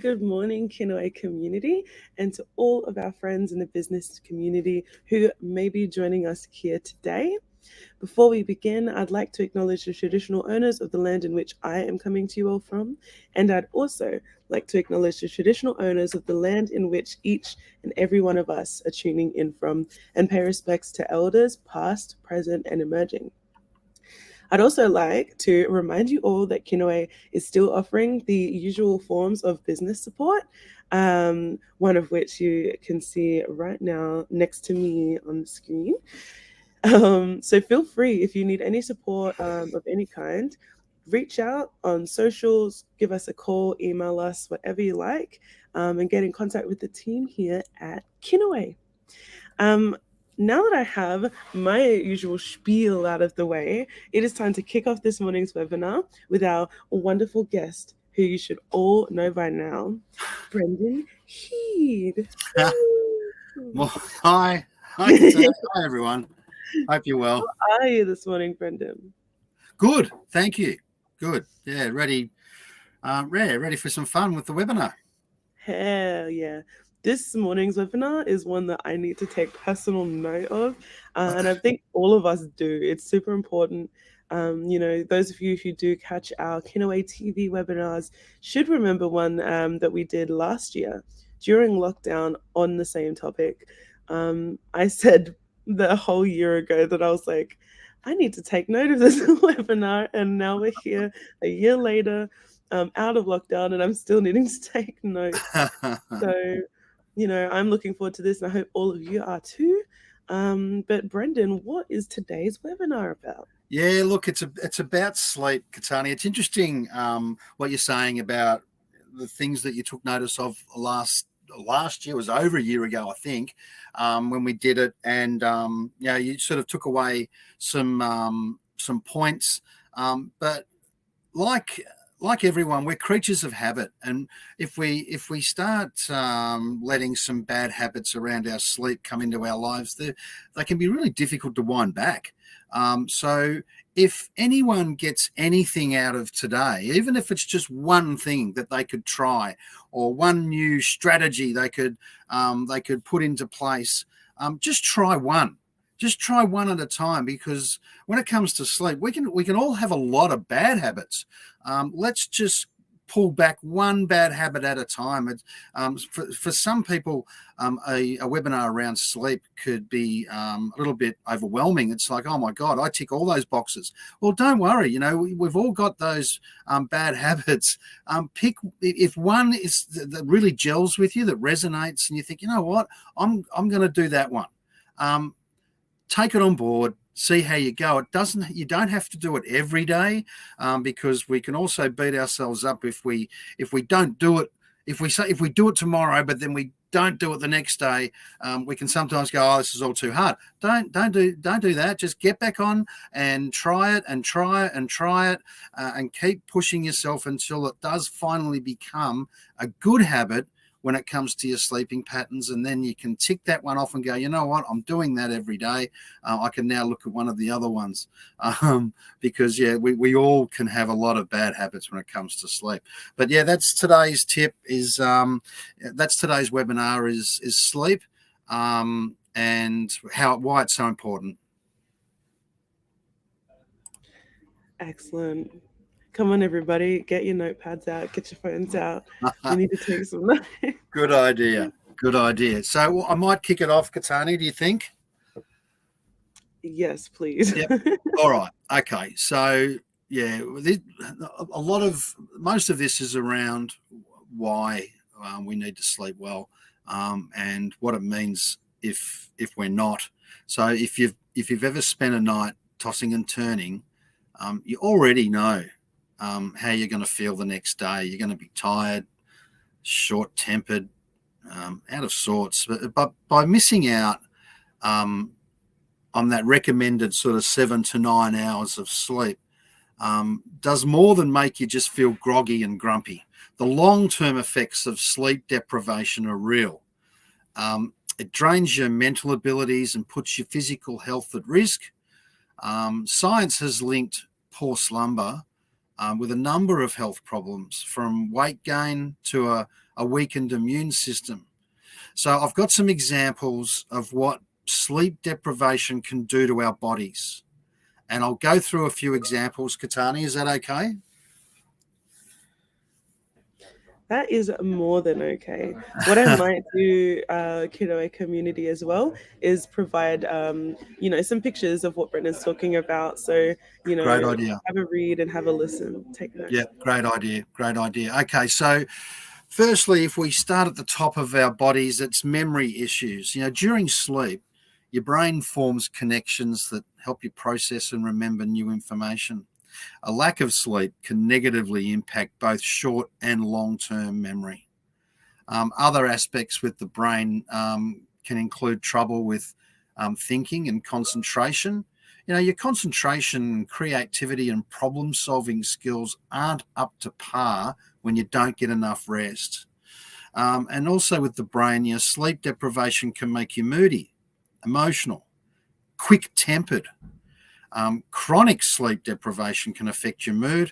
Good morning, Kinaway community, and to all of our friends in the business community who may be joining us here today. Before we begin, I'd like to acknowledge the traditional owners of the land in which I am coming to you all from, and I'd also like to acknowledge the traditional owners of the land in which each and every one of us are tuning in from, and pay respects to elders past, present, and emerging. I'd also like to remind you all that Kinaway is still offering the usual forms of business support, one of which you can see right now next to me on the screen. So feel free if you need any support of any kind, reach out on socials, give us a call, email us, whatever you like, and get in contact with the team here at Kinaway. Um, Now that I have my usual spiel out of the way, it is time to kick off this morning's webinar with our wonderful guest, who you should all know by now, Brendan Hede. Well, hi, Katina. Hi, everyone. Hope you're well. How are you this morning, Brendan? Good, thank you. Good. Yeah, ready for some fun with the webinar. Hell yeah. This morning's webinar is one that I need to take personal note of, and I think all of us do. It's super important. Those of you who do catch our Kinaway TV webinars should remember one that we did last year during lockdown on the same topic. I said the whole year ago that I was like, I need to take note of this webinar, and now we're here a year later, out of lockdown, and I'm still needing to take notes. So, I'm looking forward to this, and I hope all of you are too. But Brendan, what is today's webinar about? Yeah, look, it's about sleep, Katani. It's interesting what you're saying about the things that you took notice of last year. Was over a year ago, I think, when we did it, and you sort of took away some points, but like everyone, we're creatures of habit, and if we start letting some bad habits around our sleep come into our lives, they can be really difficult to wind back. So if anyone gets anything out of today, even if it's just one thing that they could try or one new strategy they could put into place, just try one. Just try one at a time, because when it comes to sleep, we can all have a lot of bad habits. Let's just pull back one bad habit at a time. For some people, a webinar around sleep could be a little bit overwhelming. It's like, oh my God, I tick all those boxes. Well, don't worry. We've all got those bad habits. Pick if one is that really gels with you, that resonates, and you think, you know what, I'm going to do that one. Take it on board, see how you go. You don't have to do it every day, because we can also beat ourselves up if we don't do it. If we do it tomorrow, but then we don't do it the next day, we can sometimes go, oh, this is all too hard. Don't do that. Just get back on and try it and try it and try it, and keep pushing yourself until it does finally become a good habit when it comes to your sleeping patterns. And then you can tick that one off and go, you know what, I'm doing that every day. I can now look at one of the other ones, because we all can have a lot of bad habits when it comes to sleep. But yeah, that's today's tip. That's today's webinar is sleep, and why it's so important. Excellent. Come on, everybody, get your notepads out, get your phones out. We need to take some notes. Good idea. Good idea. So I might kick it off, Katani, do you think? Yes, please. Yep. All right. Okay. So yeah, most of this is around why we need to sleep well, and what it means if we're not. So if you've ever spent a night tossing and turning, you already know how you're going to feel the next day. You're going to be tired, short-tempered, out of sorts. But by missing out on that recommended sort of 7 to 9 hours of sleep, does more than make you just feel groggy and grumpy. The long-term effects of sleep deprivation are real. It drains your mental abilities and puts your physical health at risk. Science has linked poor slumber with a number of health problems, from weight gain to a a weakened immune system. So I've got some examples of what sleep deprivation can do to our bodies. And I'll go through a few examples, Katani. Is that okay? That is more than okay. What I might do, Kinaway community as well, is provide, some pictures of what Brendan's talking about. So, Great idea. have a read and have a listen. Take Yeah, notes. great idea. Great idea. Okay, so firstly, if we start at the top of our bodies, it's memory issues. During sleep, your brain forms connections that help you process and remember new information. A lack of sleep can negatively impact both short and long-term memory. Other aspects with the brain can include trouble with thinking and concentration. Your concentration, creativity, and problem solving skills aren't up to par when you don't get enough rest. And also with the brain, sleep deprivation can make you moody, emotional, quick tempered. Chronic sleep deprivation can affect your mood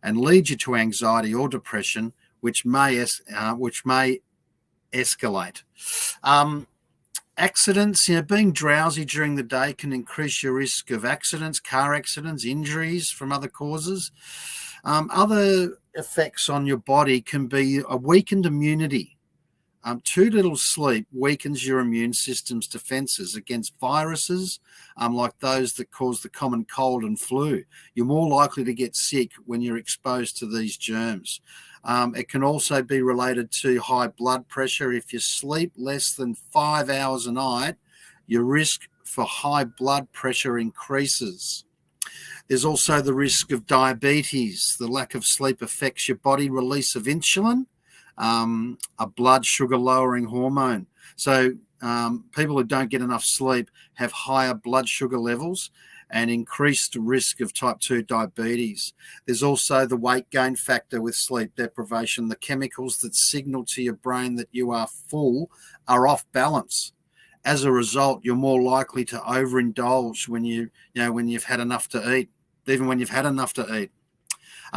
and lead you to anxiety or depression, which may escalate. Accidents, being drowsy during the day can increase your risk of accidents, car accidents, injuries from other causes. Other effects on your body can be a weakened immunity. Too little sleep weakens your immune system's defenses against viruses, like those that cause the common cold and flu. You're more likely to get sick when you're exposed to these germs. It can also be related to high blood pressure. If you sleep less than 5 hours a night, your risk for high blood pressure increases. There's also the risk of diabetes. The lack of sleep affects your body release of insulin, a blood sugar lowering hormone. So people who don't get enough sleep have higher blood sugar levels and increased risk of type 2 diabetes. There's also the weight gain factor with sleep deprivation. The chemicals that signal to your brain that you are full are off balance. As a result, you're more likely to overindulge when you've had enough to eat, even when you've had enough to eat.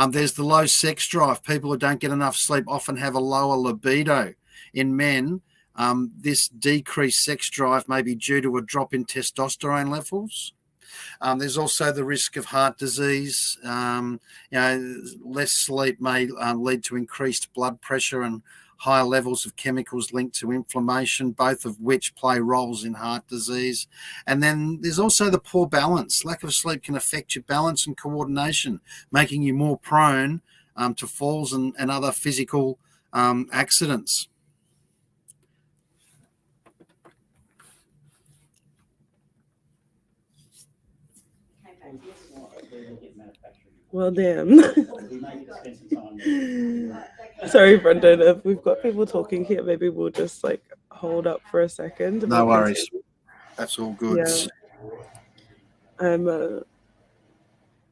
There's the low sex drive. People who don't get enough sleep often have a lower libido. In men, this decreased sex drive may be due to a drop in testosterone levels. There's also the risk of heart disease. Less sleep may lead to increased blood pressure and higher levels of chemicals linked to inflammation, both of which play roles in heart disease. And then there's also the poor balance. Lack of sleep can affect your balance and coordination, making you more prone to falls and other physical accidents. Well, damn. Sorry, Brendan. If we've got people talking here, maybe we'll just hold up for a second and No we'll worries. continue. That's all good. Yeah,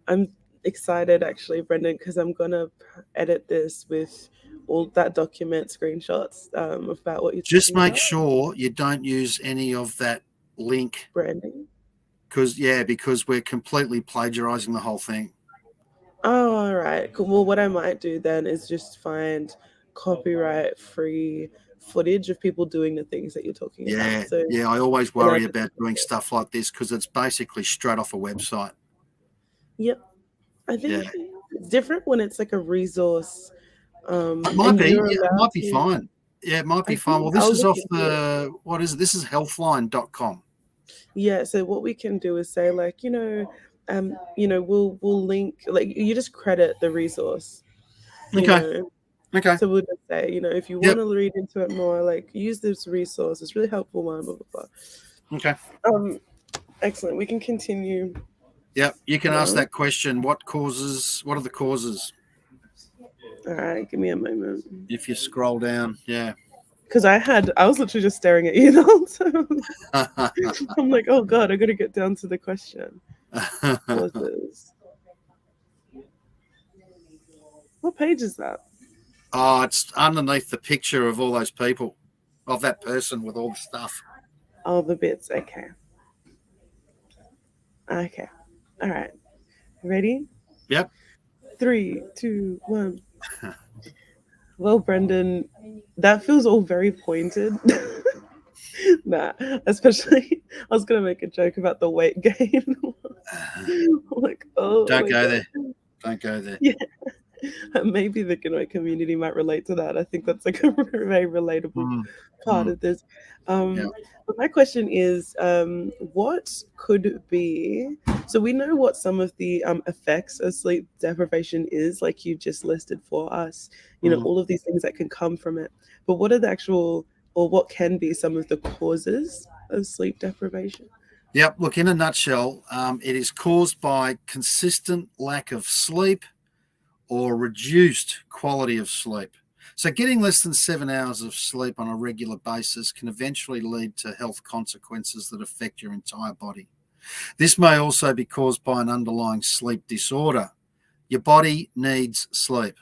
I'm excited actually, Brendan, because I'm gonna edit this with all that document screenshots about what you're Just talking make about. sure you don't use any of that link Branding. because we're completely plagiarizing the whole thing. Oh, all right. Cool. Well, what I might do then is just find copyright free footage of people doing the things that you're talking about. Yeah, So, yeah. I always and I'll worry just, about doing stuff like this because it's basically straight off a website. yep. I Yeah, think it's different when it's like a resource, it might and be. you're Yeah, it allowed might be to. fine. Yeah, it might be I fine. think Well, this I'll is look off into it. what is it? This is healthline.com. Yeah. So what we can do is say we'll link, like, you just credit the resource, you Okay. know. Okay. So we'll just say, if you want Yep. to read into it more, like, use this resource. It's really helpful. Blah blah blah. Okay. Blah. Excellent. We can continue Yep. You can ask now. that question. What are the causes? All right, give me a moment. If you scroll down, yeah. Because I was literally just staring at you the whole time. I'm like, oh God, I got to get down to the question. Causes. What page is that? Oh, it's underneath the picture of all those people, of that person with all the stuff. All the bits. Okay. Okay. All right. Ready? Yep. 3, 2, 1. Well, Brendan, that feels all very pointed. Nah, especially I was gonna make a joke about the weight gain. Like, oh Don't my go god. there. Don't go there. Yeah. Maybe the Kinaway community might relate to that. I think that's like a very relatable Mm, part mm, of this. yeah. But my question is, what could be? So we know what some of the effects of sleep deprivation is, like you just listed for us. You know, Mm. all of these things that can come from it. But what are the actual, or what can be some of the causes of sleep deprivation? Yep. Look, in a nutshell, it is caused by consistent lack of sleep or reduced quality of sleep. So, getting less than 7 hours of sleep on a regular basis can eventually lead to health consequences that affect your entire body. This may also be caused by an underlying sleep disorder. Your body needs sleep,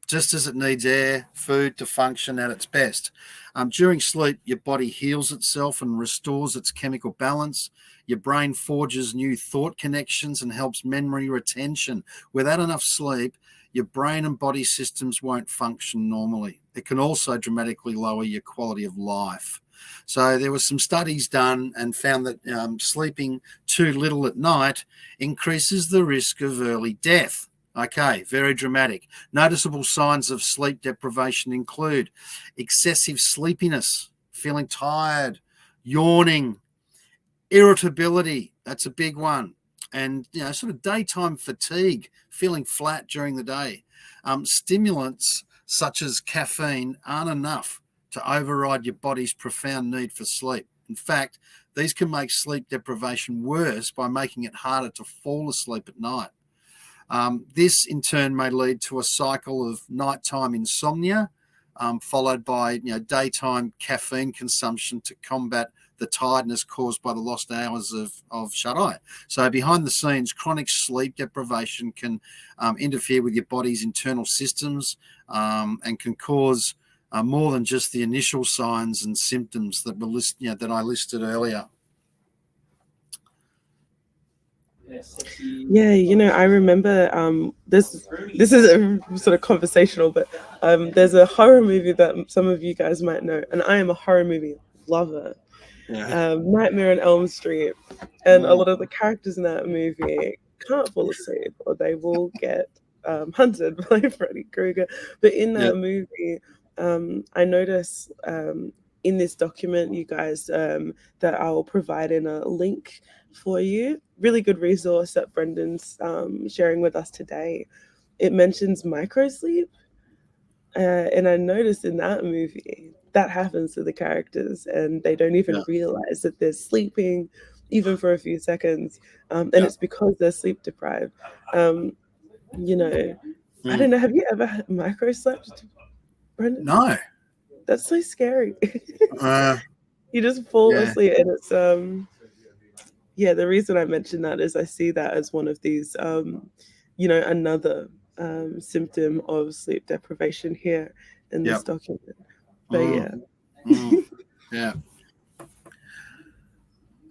just as it needs air, food to function at its best. During sleep, your body heals itself and restores its chemical balance. Your brain forges new thought connections and helps memory retention. Without enough sleep, your brain and body systems won't function normally. It can also dramatically lower your quality of life. So there were some studies done and found that sleeping too little at night increases the risk of early death. Okay, very dramatic. Noticeable signs of sleep deprivation include excessive sleepiness, feeling tired, yawning, irritability. That's a big one. And, sort of daytime fatigue, feeling flat during the day. Stimulants such as caffeine aren't enough to override your body's profound need for sleep. In fact, these can make sleep deprivation worse by making it harder to fall asleep at night. This in turn may lead to a cycle of nighttime insomnia, followed by daytime caffeine consumption to combat the tiredness caused by the lost hours of shut eye. So behind the scenes, chronic sleep deprivation can interfere with your body's internal systems and can cause more than just the initial signs and symptoms that that I listed earlier. Yeah, I remember this is a sort of conversational, but there's a horror movie that some of you guys might know, and I am a horror movie lover. Yeah. Nightmare on Elm Street, and a Mm, lot of the characters in that movie can't fall asleep, or they will get hunted by Freddy Krueger. But in yeah. that movie, I notice in this document, you guys, that I'll provide in a link for you. Really good resource that Brendan's sharing with us today. It mentions microsleep, and I noticed in that movie that happens to the characters, and they don't Yeah. even realize that they're sleeping, even for a few seconds, and Yeah. it's because they're sleep deprived. Um, you know, I Mm. don't know. Have you ever micro slept, Brendan? No. That's so scary. Uh, You just fall yeah. asleep, and it's yeah. The reason I mention that is I see that as one of these another symptom of sleep deprivation here in Yeah. this document. But Mm, yeah. mm, yeah.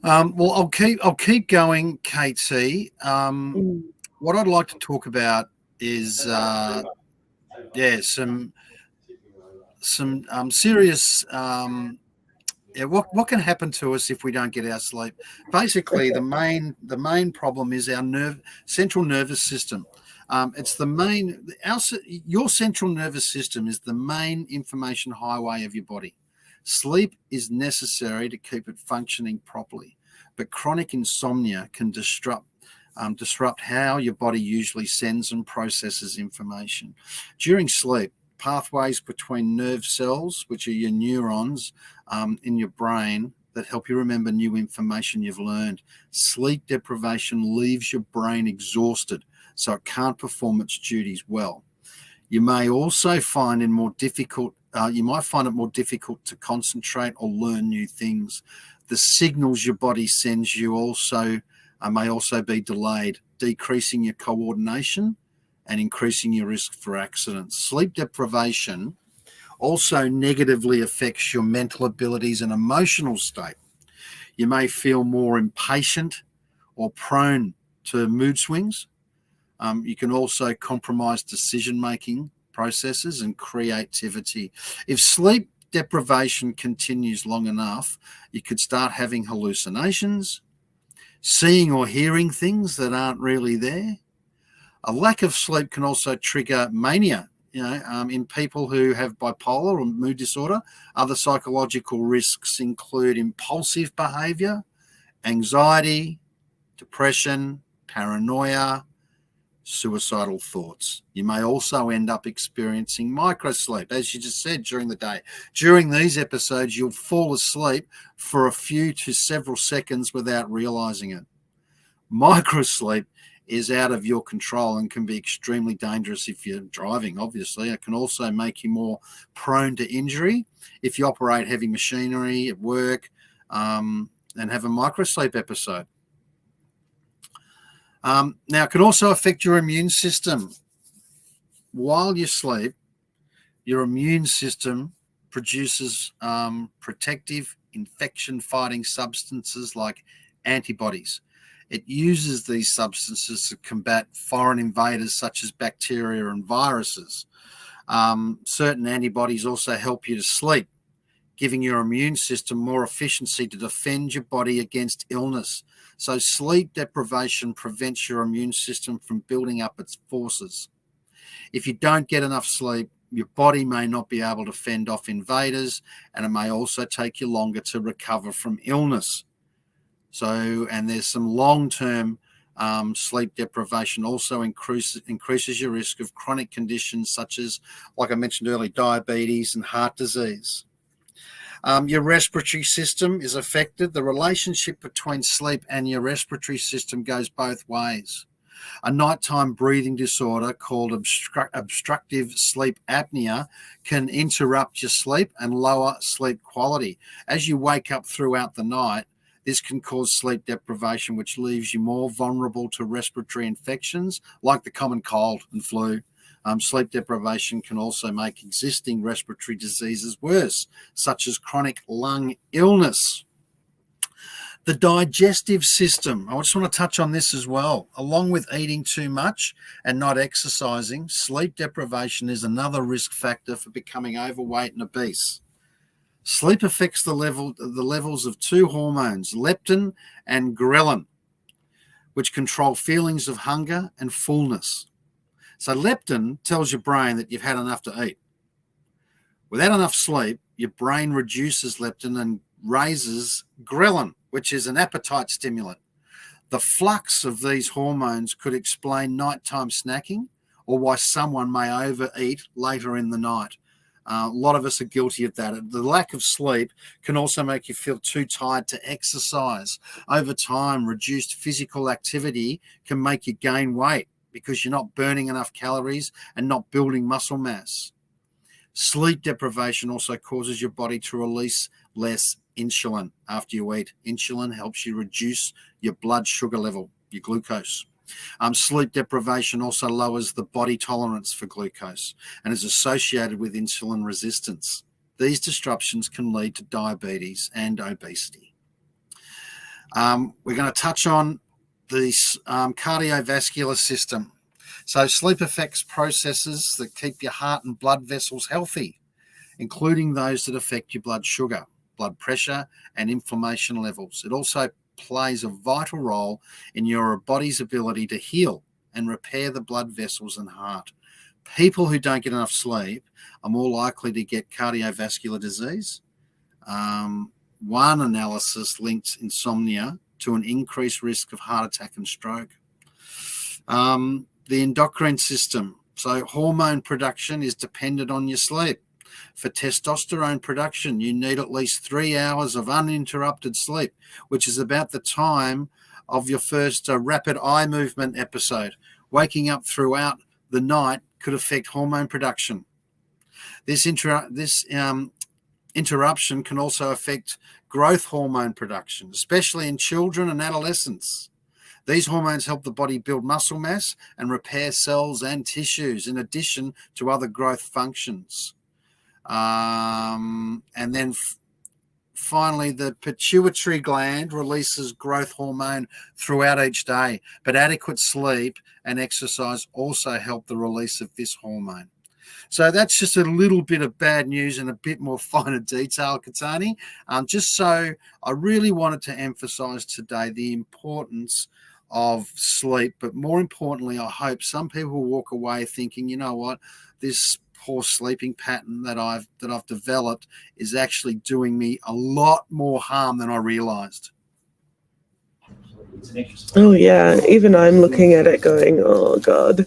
Well, I'll keep going, KT. Mm. What I'd like to talk about is some serious yeah, what can happen to us if we don't get our sleep? Basically, Okay. the main problem is our central nervous system. It's the main your central nervous system is the main information highway of your body. Sleep is necessary to keep it functioning properly, but chronic insomnia can disrupt how your body usually sends and processes information. During sleep, pathways between nerve cells, which are your neurons, in your brain that help you remember new information you've learned. Sleep deprivation leaves your brain exhausted, so it can't perform its duties well. You may also find you might find it more difficult to concentrate or learn new things. The signals your body sends you may also be delayed, decreasing your coordination and increasing your risk for accidents. Sleep deprivation also negatively affects your mental abilities and emotional state. You may feel more impatient or prone to mood swings. You can also compromise decision making processes and creativity. If sleep deprivation continues long enough, you could start having hallucinations, seeing or hearing things that aren't really there. A lack of sleep can also trigger mania, in people who have bipolar or mood disorder. Other psychological risks include impulsive behavior, anxiety, depression, paranoia, suicidal thoughts. You may also end up experiencing microsleep, as you just said, during the day. During these episodes, you'll fall asleep for a few to several seconds without realizing it. Microsleep is out of your control and can be extremely dangerous if you're driving, obviously. It can also make you more prone to injury if you operate heavy machinery at work and have a microsleep episode. Now, it can also affect your immune system. While you sleep, your immune system produces protective infection-fighting substances like antibodies. It uses these substances to combat foreign invaders such as bacteria and viruses. Certain antibodies also help you to sleep, giving your immune system more efficiency to defend your body against illness. So sleep deprivation prevents your immune system from building up its forces. If you don't get enough sleep, your body may not be able to fend off invaders, and it may also take you longer to recover from illness. And there's some long-term sleep deprivation also increases your risk of chronic conditions such as, like I mentioned earlier, diabetes and heart disease. Your respiratory system is affected. The relationship between sleep and your respiratory system goes both ways. A nighttime breathing disorder called obstructive sleep apnea can interrupt your sleep and lower sleep quality. As you wake up throughout the night, this can cause sleep deprivation, which leaves you more vulnerable to respiratory infections like the common cold and flu. Sleep deprivation can also make existing respiratory diseases worse, such as chronic lung illness. The digestive system, I just want to touch on this as well. Along with eating too much and not exercising, sleep deprivation is another risk factor for becoming overweight and obese. Sleep affects the levels of two hormones, leptin and ghrelin, which control feelings of hunger and fullness. So leptin tells your brain that you've had enough to eat. Without enough sleep, your brain reduces leptin and raises ghrelin, which is an appetite stimulant. The flux of these hormones could explain nighttime snacking or why someone may overeat later in the night. A lot of us are guilty of that. The lack of sleep can also make you feel too tired to exercise. Over time, reduced physical activity can make you gain weight because you're not burning enough calories and not building muscle mass. Sleep deprivation also causes your body to release less insulin after you eat. Insulin helps you reduce your blood sugar level, your glucose. Sleep deprivation also lowers the body tolerance for glucose and is associated with insulin resistance. These disruptions can lead to diabetes and obesity. We're going to touch on the cardiovascular system. So sleep affects processes that keep your heart and blood vessels healthy, including those that affect your blood sugar, blood pressure, and inflammation levels. It also plays a vital role in your body's ability to heal and repair the blood vessels and heart. People who don't get enough sleep are more likely to get cardiovascular disease. One analysis linked insomnia to an increased risk of heart attack and stroke. The endocrine system. So hormone production is dependent on your sleep. For testosterone production, you need at least 3 hours of uninterrupted sleep, which is about the time of your first rapid eye movement episode. Waking up throughout the night could affect hormone production. This interruption can also affect growth hormone production, especially in children and adolescents. These hormones help the body build muscle mass and repair cells and tissues, in addition to other growth functions. And then finally, the pituitary gland releases growth hormone throughout each day, but adequate sleep and exercise also help the release of this hormone. So that's just a little bit of bad news and a bit more finer detail, Katani. Just so I really wanted to emphasize today the importance of sleep, but more importantly, I hope some people walk away thinking, you know what, this poor sleeping pattern that I've developed is actually doing me a lot more harm than I realized. Oh yeah, even I'm looking at it going, oh God,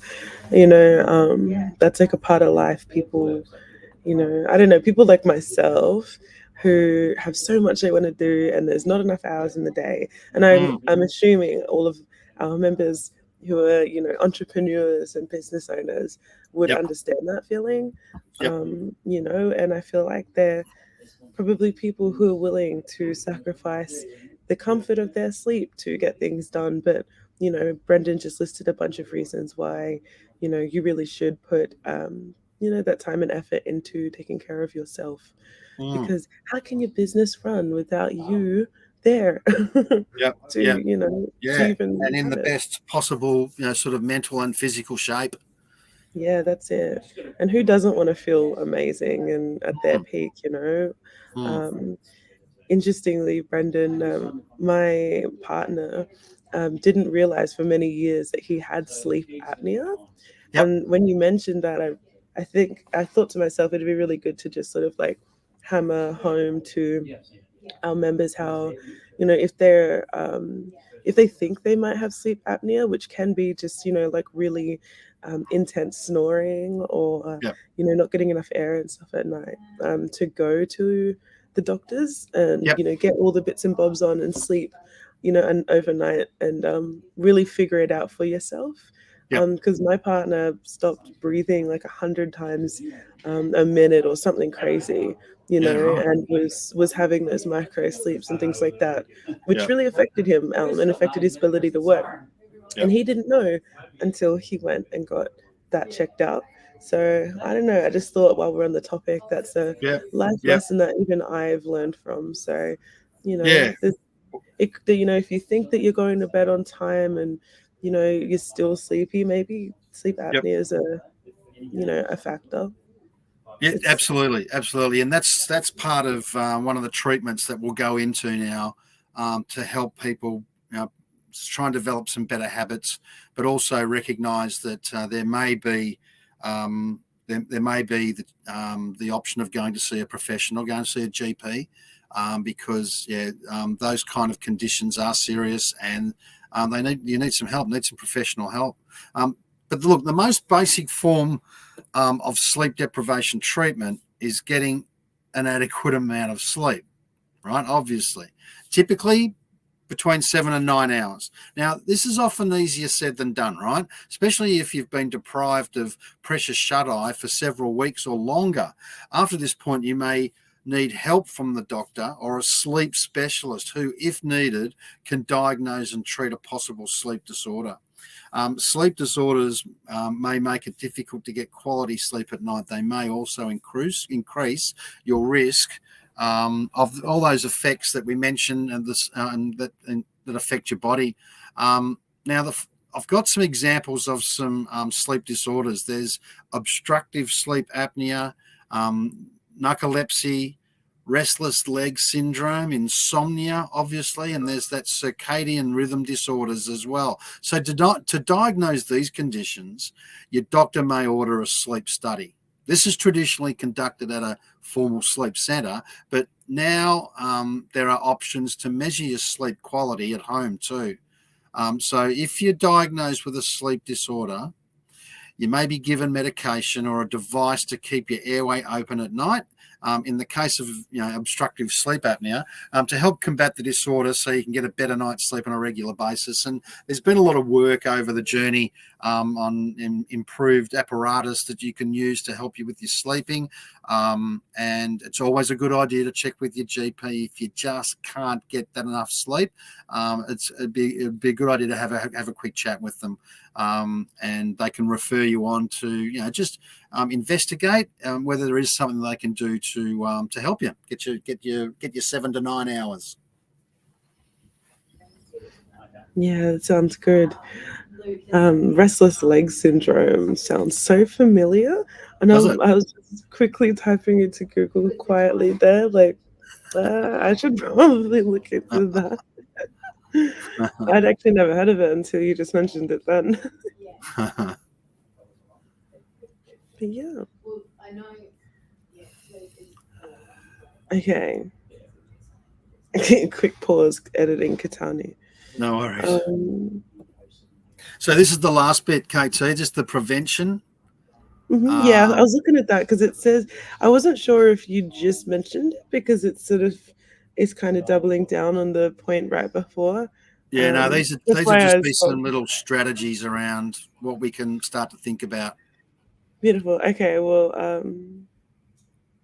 that's like a part of life. People, I don't know, people like myself who have so much they want to do and there's not enough hours in the day. And I'm assuming all of our members who are, entrepreneurs and business owners would Yep. understand that feeling. Yep. And I feel like they're probably people who are willing to sacrifice the comfort of their sleep to get things done. But, Brendan just listed a bunch of reasons why, you really should put, that time and effort into taking care of yourself. Because how can your business run without you there Yep. to, Yep. to Yeah. even And in have the it? best possible, sort of mental and physical shape. Yeah, that's it. And who doesn't want to feel amazing and at their peak, Mm. Um, Interestingly, Brendan, my partner, didn't realize for many years that he had sleep apnea. Yep. And when you mentioned that, I thought to myself it'd be really good to just sort of like hammer home to our members how, if they think they might have sleep apnea, which can be just, like really intense snoring or Yep. not getting enough air and stuff at night, to go to the doctors and Yep. get all the bits and bobs on and sleep, and overnight and really figure it out for yourself. Yep. Because my partner stopped breathing like 100 times a minute or something crazy, Yeah. Right. and was having those micro sleeps and things like that, which Yep. really affected him, and affected his ability to work. And Yep. he didn't know until he went and got that checked out. So I don't know. I just thought while we're on the topic, that's a Yep. life Yep. lesson that even I've learned from. So, Yeah. if you think that you're going to bed on time and you're still sleepy, maybe sleep Yep. apnea is a factor. Yeah, It's absolutely, and that's part of one of the treatments that we'll go into now, to help people, try and develop some better habits, but also recognise that there may be there may be the option of going to see a professional, going to see a GP, because those kind of conditions are serious and you need some help, need some professional help. But look, the most basic form of sleep deprivation treatment is getting an adequate amount of sleep, right? Obviously, typically between 7 and 9 hours. Now, this is often easier said than done, right? Especially if you've been deprived of precious shut-eye for several weeks or longer. After this point, you may need help from the doctor or a sleep specialist who, if needed, can diagnose and treat a possible sleep disorder. Sleep disorders may make it difficult to get quality sleep at night. They may also increase your risk of all those effects that we mentioned and that affect your body. Now, I've got some examples of some sleep disorders. There's obstructive sleep apnea, narcolepsy, restless leg syndrome, insomnia, obviously, and there's that circadian rhythm disorders as well. So to diagnose these conditions, your doctor may order a sleep study. This is traditionally conducted at a formal sleep centre, but now there are options to measure your sleep quality at home too. So if you're diagnosed with a sleep disorder, you may be given medication or a device to keep your airway open at night. In the case of obstructive sleep apnea, to help combat the disorder so you can get a better night's sleep on a regular basis. And there's been a lot of work over the journey on improved apparatus that you can use to help you with your sleeping. And it's always a good idea to check with your GP if you just can't get that enough sleep. It'd be a good idea to have a quick chat with them, and they can refer you on to just investigate whether there is something they can do to help you get your 7 to 9 hours. Yeah, that sounds good. Restless leg syndrome sounds so familiar, and Does it? I was just quickly typing into Google quietly there, like I should probably look into that. I'd actually never heard of it until you just mentioned it then. But yeah, okay. Quick pause, editing Katani. No worries. Um, So this is the last bit, KT, just the prevention. yeah, I Um, was looking at that because it says I wasn't sure if you just mentioned it because it's sort of is kind of doubling down on the point right before. yeah, no, That's these are why just I be stopped. some little strategies around what we can start to think about. Beautiful. Okay, well,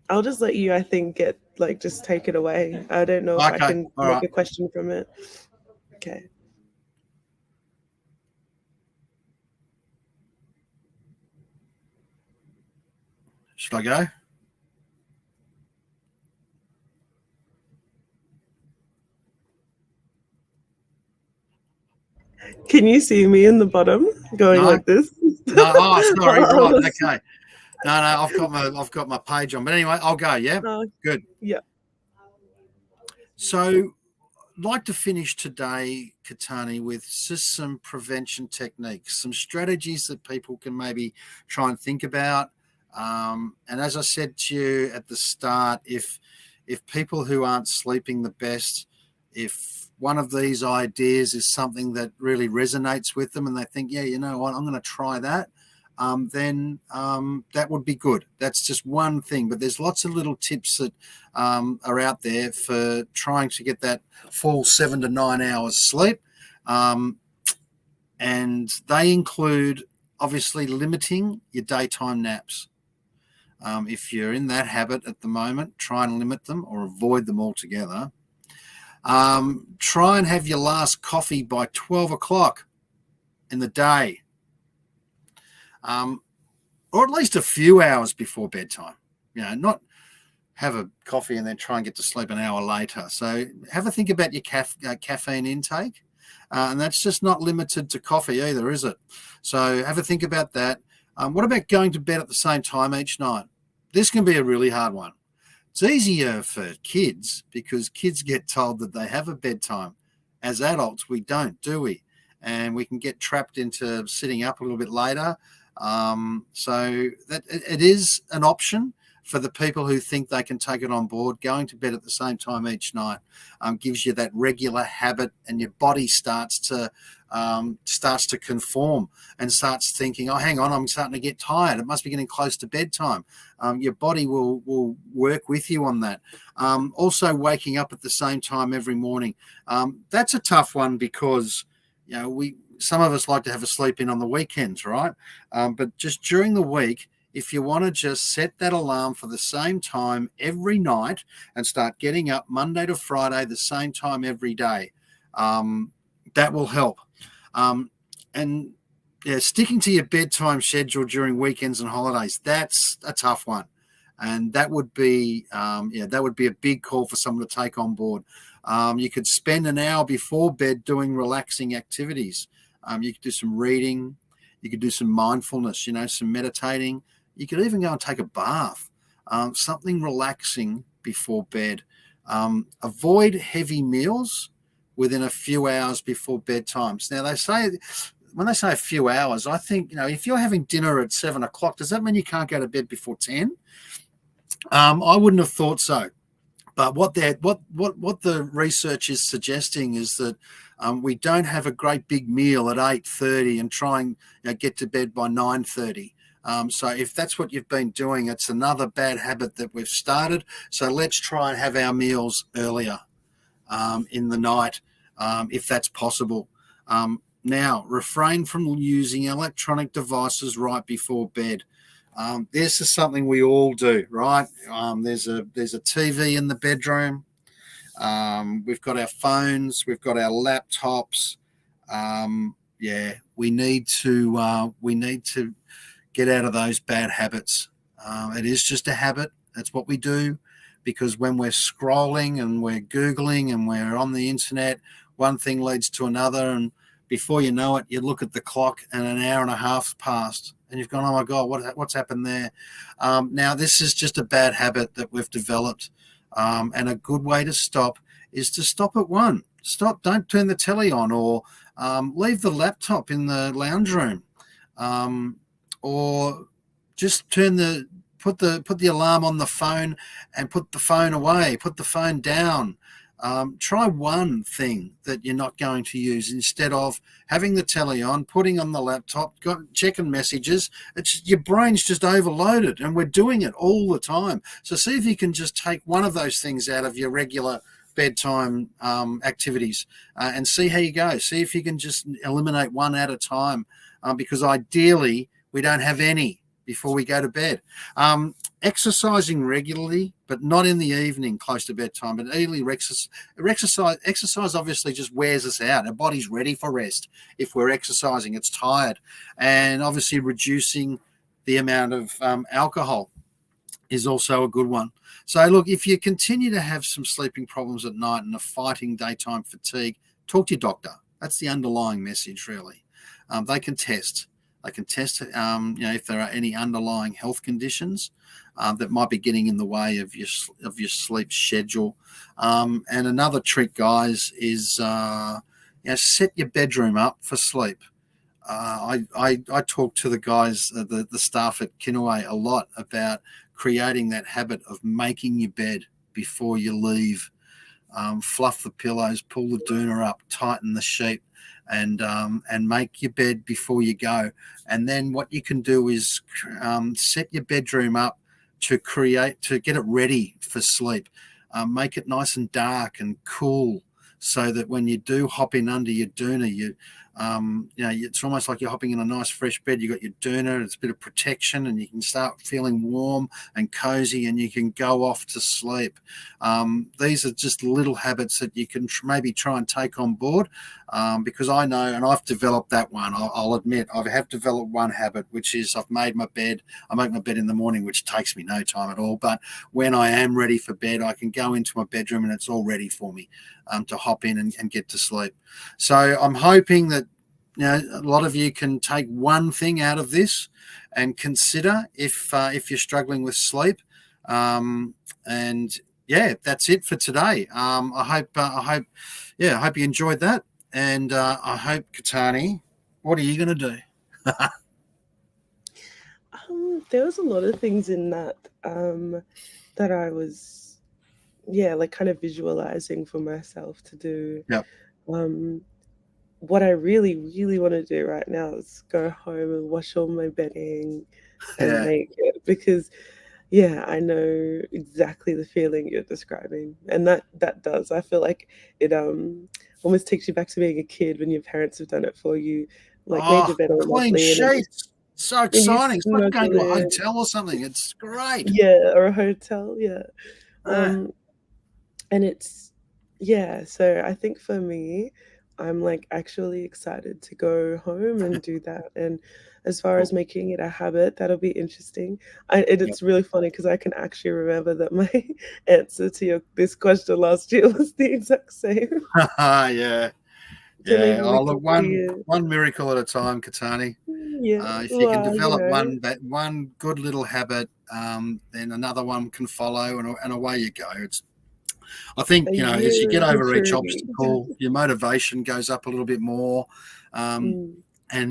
I'll just let you, I think, get like just take it away. I don't know if I Okay, can all make right. a question from it. Okay. Should I go? Can you see me in the bottom going No, like this? no. Oh, sorry. I Right. was, Okay. No, I've got my page on. But anyway, I'll go. Yeah. uh, Good. yeah. So, I'd like to finish today, Katani, with just some prevention techniques, some strategies that people can maybe try and think about. And as I said to you at the start, if people who aren't sleeping the best, if one of these ideas is something that really resonates with them and they think, yeah, you know what, I'm going to try that, then that would be good. That's just one thing, but there's lots of little tips that are out there for trying to get that full 7 to 9 hours sleep. And they include obviously limiting your daytime naps. If you're in that habit at the moment, try and limit them or avoid them altogether. Try and have your last coffee by 12 o'clock in the day, or at least a few hours before bedtime. You know, not have a coffee and then try and get to sleep an hour later. So have a think about your caffeine intake. And that's just not limited to coffee either, is it? So have a think about that. What about going to bed at the same time each night? This can be a really hard one. It's easier for kids because kids get told that they have a bedtime. As adults, we don't, do we? And we can get trapped into sitting up a little bit later. So that it is an option for the people who think they can take it on board. Going to bed at the same time each night gives you that regular habit, and your body starts to conform and starts thinking, oh, hang on, I'm starting to get tired. It must be getting close to bedtime. Your body will work with you on that. Also, waking up at the same time every morning. That's a tough one because, you know, some of us like to have a sleep in on the weekends, right? But just during the week, if you want to just set that alarm for the same time every night and start getting up Monday to Friday the same time every day, that will help. And yeah, sticking to your bedtime schedule during weekends and holidays, that's a tough one. And that would be, that would be a big call for someone to take on board. You could spend an hour before bed doing relaxing activities. You could do some reading. You could do some mindfulness, some meditating. You could even go and take a bath, something relaxing before bed. Avoid heavy meals within a few hours before bedtime. Now, when they say a few hours, I think, if you're having dinner at 7 o'clock, does that mean you can't go to bed before 10? I wouldn't have thought so. But what the research is suggesting is that we don't have a great big meal at 8:30 and try and get to bed by 9:30. So if that's what you've been doing, it's another bad habit that we've started. So let's try and have our meals earlier in the night, if that's possible. Now, refrain from using electronic devices right before bed. This is something we all do, right? There's a TV in the bedroom. We've got our phones. We've got our laptops. We need to get out of those bad habits. It is just a habit. That's what we do, because when we're scrolling and we're Googling and we're on the internet, one thing leads to another, and Before you know it, you look at the clock and an hour and a half's passed, and you've gone, oh my God, what's happened there? Now, this is just a bad habit that we've developed, and a good way to stop is to stop at one. Stop, don't turn the telly on, or leave the laptop in the lounge room, or just put the alarm on the phone and put the phone away, put the phone down. Try one thing that you're not going to use instead of having the telly on, putting on the laptop, checking messages. Your brain's just overloaded, and we're doing it all the time. So see if you can just take one of those things out of your regular bedtime activities, and see how you go. See if you can just eliminate one at a time, because ideally we don't have any before we go to bed. Exercising regularly, but not in the evening close to bedtime, but early exercise obviously just wears us out. Our body's ready for rest. If we're exercising, it's tired. And obviously reducing the amount of alcohol is also a good one. So look, if you continue to have some sleeping problems at night and are fighting daytime fatigue, talk to your doctor. That's the underlying message, really. They can test. They can test, if there are any underlying health conditions that might be getting in the way of your sleep schedule. And another trick, guys, is set your bedroom up for sleep. I talk to the guys, the staff at Kinaway a lot about creating that habit of making your bed before you leave. Fluff the pillows, pull the doona up, tighten the sheet, and make your bed before you go. And then what you can do is set your bedroom up to get it ready for sleep. Make it nice and dark and cool, so that when you do hop in under your doona, it's almost like you're hopping in a nice fresh bed. You've got your doona, it's a bit of protection, and you can start feeling warm and cozy, and you can go off to sleep. These are just little habits that you can maybe try and take on board, because I know, and I've developed that one. I'll admit, I have developed one habit, which is I've made my bed. I make my bed in the morning, which takes me no time at all. But when I am ready for bed, I can go into my bedroom and it's all ready for me to hop in and get to sleep. So I'm hoping that a lot of you can take one thing out of this and consider if you're struggling with sleep. And yeah, that's it for today. I hope you enjoyed that, and I hope, Katani, what are you going to do? There was a lot of things in that that I was, kind of visualizing for myself to do. Yep. What I really, really want to do right now is go home and wash all my bedding and make it, because I know exactly the feeling you're describing. And that does. I feel like it almost takes you back to being a kid when your parents have done it for you, like made your bed all clean lovely. sheets. So exciting. It's like going to a snuggle in. hotel or something. It's great. Yeah, or a hotel, yeah. And it's, so I think for me, I'm like actually excited to go home and do that. And as far as making it a habit, that'll be interesting. It's really funny because I can actually remember that my answer to this question last year was the exact same. Yeah. Oh, look, one miracle at a time, Katani. If you can develop one good little habit, then another one can follow, and away you go. I think, as you get over each obstacle, your motivation goes up a little bit more. And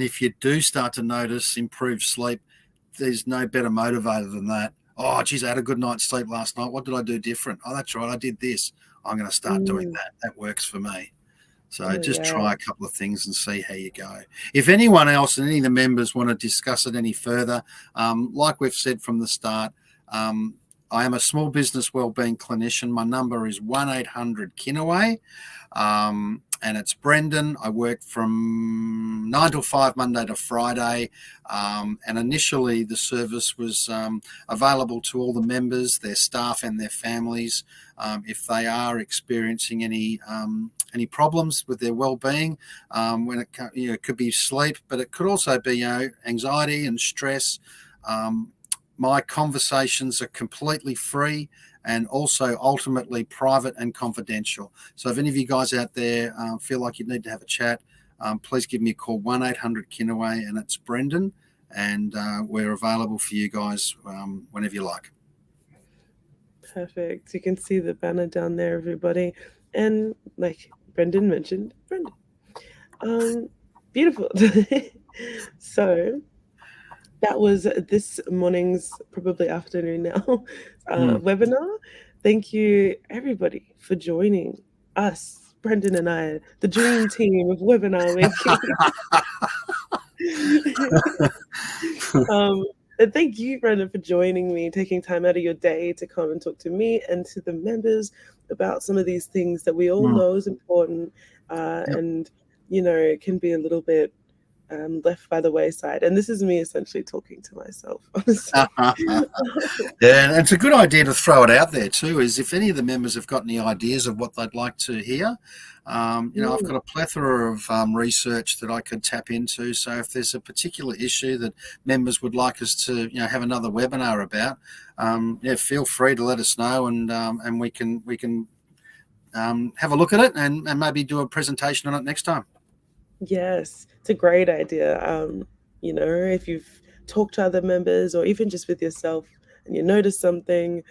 if you do start to notice improved sleep, there's no better motivator than that. Oh, geez, I had a good night's sleep last night. What did I do different? Oh, that's right, I did this. I'm going to start doing that. That works for me. So just try a couple of things and see how you go. If anyone else and any of the members want to discuss it any further, like we've said from the start, I am a small business wellbeing clinician. My number is 1-800-Kinaway, and it's Brendan. I work from 9 till 5, Monday to Friday, and initially the service was available to all the members, their staff and their families, if they are experiencing any problems with their wellbeing. When it could be sleep, but it could also be anxiety and stress. My conversations are completely free and also ultimately private and confidential. So if any of you guys out there feel like you need to have a chat, please give me a call, 1-800-Kinaway, and it's Brendan, and we're available for you guys whenever you like. Perfect. You can see the banner down there, everybody. And like Brendan mentioned, Brendan. Beautiful. So that was this morning's, probably afternoon now, webinar. Thank you, everybody, for joining us, Brendan and I, the dream team of webinar making. And thank you, Brendan, for joining me, taking time out of your day to come and talk to me and to the members about some of these things that we all know is important, and, you know, it can be a little bit left by the wayside. And this is me essentially talking to myself, honestly. Yeah, and it's a good idea to throw it out there too, is if any of the members have got any ideas of what they'd like to hear, you know, I've got a plethora of research that I could tap into. So if there's a particular issue that members would like us to, you know, have another webinar about, yeah, feel free to let us know, and we can have a look at it and maybe do a presentation on it next time. Yes, it's a great idea. You know, if you've talked to other members or even just with yourself and you notice something,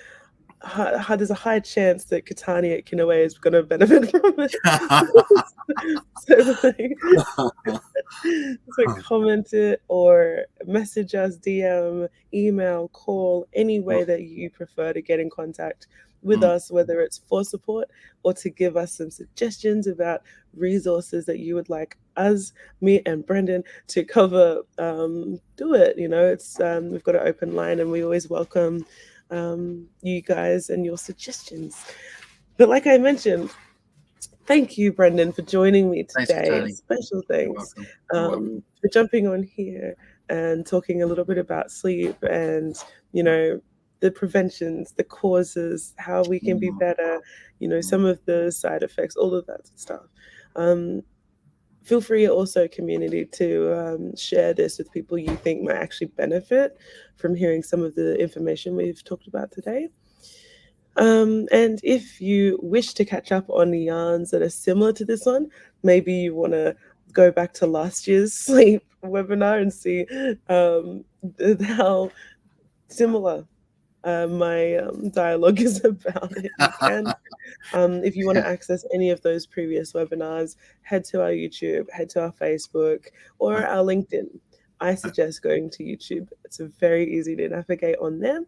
there's a high chance that Katani at Kinaway is going to benefit from it. So comment it or message us, DM, email, call, any way that you prefer to get in contact with us, whether it's for support or to give us some suggestions about resources that you would like us, me and Brendan, to cover. Do it. You know, it's we've got an open line and we always welcome you guys and your suggestions. But like I mentioned, thank you, Brendan, for joining me today. Thanks, Special thanks You're welcome. for jumping on here and talking a little bit about sleep and, you know, the preventions, the causes, how we can be better, you know, some of the side effects, all of that stuff. Feel free also, community, to share this with people you think might actually benefit from hearing some of the information we've talked about today. And if you wish to catch up on the yarns that are similar to this one, maybe you want to go back to last year's sleep webinar and see how similar my dialogue is about it. You can. If you want to access any of those previous webinars, head to our YouTube, head to our Facebook, or our LinkedIn. I suggest going to YouTube. It's very easy to navigate on there.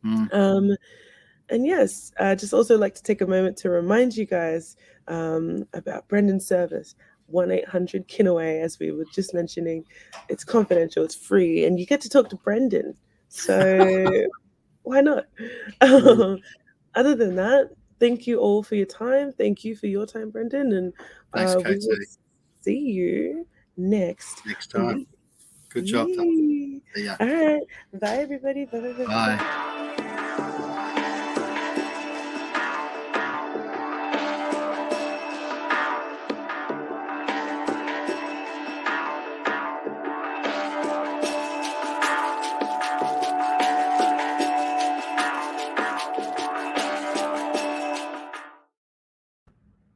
And yes, I just also like to take a moment to remind you guys about Brendan's service, 1-800-Kinaway, as we were just mentioning. It's confidential, it's free, and you get to talk to Brendan. So why not? Other than that, thank you all for your time. Thank you for your time, Brendan. And Thanks, we will see you next time. week. Good job. All right. Bye, everybody. Bye.